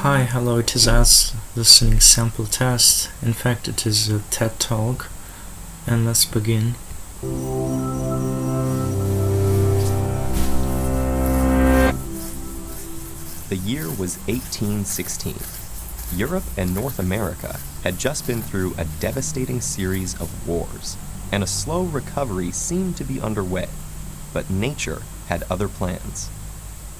Hi, hello, it is us listening sample test. In fact, it is a TED Talk. And let's begin. The year was 1816. Europe and North America had just been through a devastating series of wars, and a slow recovery seemed to be underway. But nature had other plans.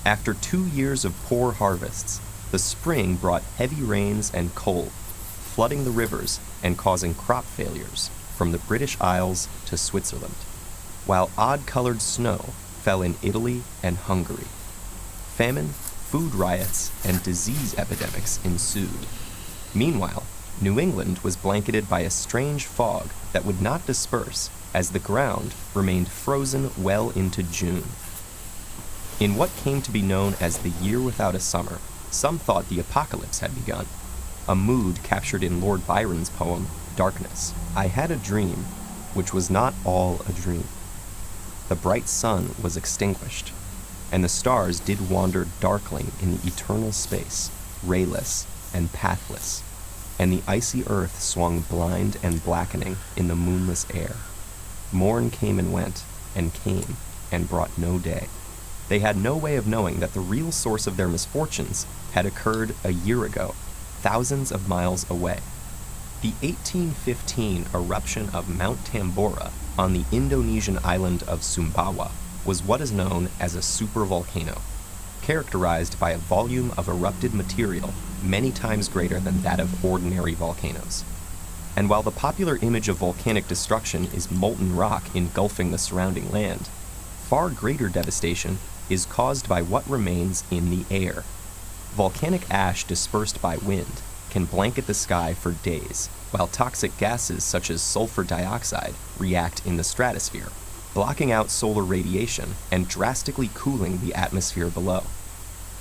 After 2 years of poor harvests, the spring brought heavy rains and cold, flooding the rivers and causing crop failures from the British Isles to Switzerland, while odd-colored snow fell in Italy and Hungary. Famine, food riots, and disease epidemics ensued. Meanwhile, New England was blanketed by a strange fog that would not disperse as the ground remained frozen well into June. In what came to be known as the Year Without a Summer, some thought the apocalypse had begun, a mood captured in Lord Byron's poem, Darkness. I had a dream, which was not all a dream. The bright sun was extinguished, and the stars did wander darkling in the eternal space, rayless and pathless, and the icy earth swung blind and blackening in the moonless air. Morn came and brought no day. They had no way of knowing that the real source of their misfortunes had occurred a year ago, thousands of miles away. The 1815 eruption of Mount Tambora on the Indonesian island of Sumbawa was what is known as a supervolcano, characterized by a volume of erupted material many times greater than that of ordinary volcanoes. And while the popular image of volcanic destruction is molten rock engulfing the surrounding land, far greater devastation is caused by what remains in the air. Volcanic ash dispersed by wind can blanket the sky for days, while toxic gases such as sulfur dioxide react in the stratosphere, blocking out solar radiation and drastically cooling the atmosphere below.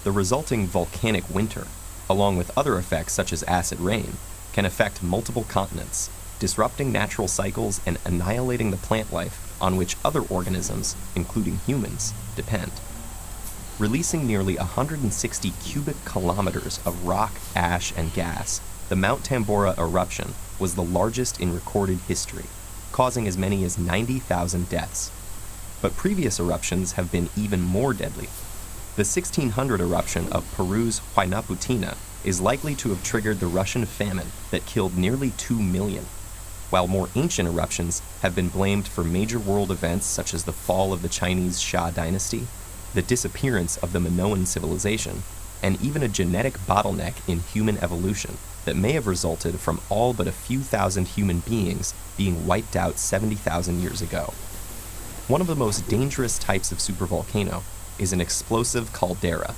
The resulting volcanic winter, along with other effects such as acid rain, can affect multiple continents, disrupting natural cycles and annihilating the plant life on which other organisms, including humans, depend. Releasing nearly 160 cubic kilometers of rock, ash, and gas, the Mount Tambora eruption was the largest in recorded history, causing as many as 90,000 deaths. But previous eruptions have been even more deadly. The 1600 eruption of Peru's Huaynaputina is likely to have triggered the Russian famine that killed nearly 2 million, while more ancient eruptions have been blamed for major world events such as the fall of the Chinese Xia dynasty, the disappearance of the Minoan civilization, and even a genetic bottleneck in human evolution that may have resulted from all but a few thousand human beings being wiped out 70,000 years ago. One of the most dangerous types of supervolcano is an explosive caldera,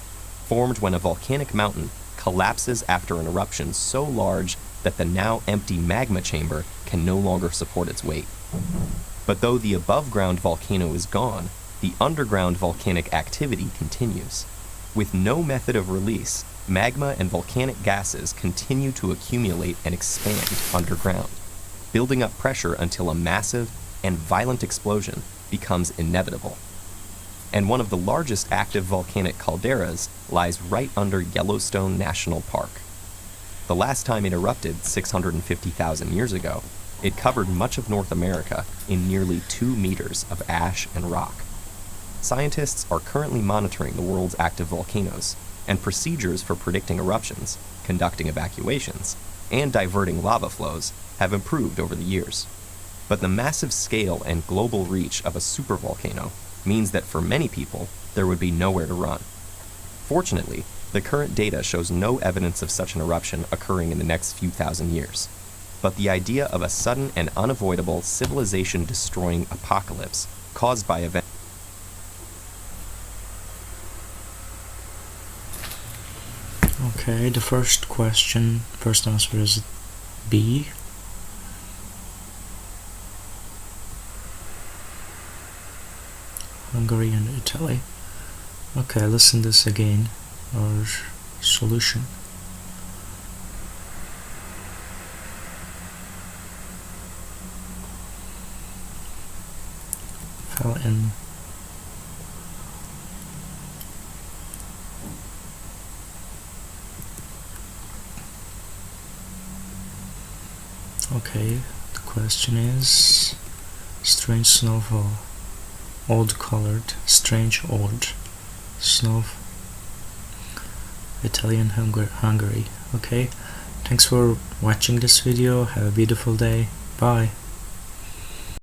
formed when a volcanic mountain collapses after an eruption so large that the now empty magma chamber can no longer support its weight. But though the above-ground volcano is gone, the underground volcanic activity continues. With no method of release, magma and volcanic gases continue to accumulate and expand underground, building up pressure until a massive and violent explosion becomes inevitable. And one of the largest active volcanic calderas lies right under Yellowstone National Park. The last time it erupted 650,000 years ago, it covered much of North America in nearly 2 meters of ash and rock. Scientists are currently monitoring the world's active volcanoes, and procedures for predicting eruptions, conducting evacuations, and diverting lava flows have improved over the years. But the massive scale and global reach of a supervolcano means that for many people, there would be nowhere to run. Fortunately, the current data shows no evidence of such an eruption occurring in the next few thousand years. But the idea of a sudden and unavoidable civilization-destroying apocalypse caused by events. Okay, the first answer is B. Hungary and Italy. Okay, listen this again. Our solution. Fell in Okay, the question is strange snowfall. Odd colored, strange odd. Snow. Italian Hungary. Okay, thanks for watching this video. Have a beautiful day. Bye.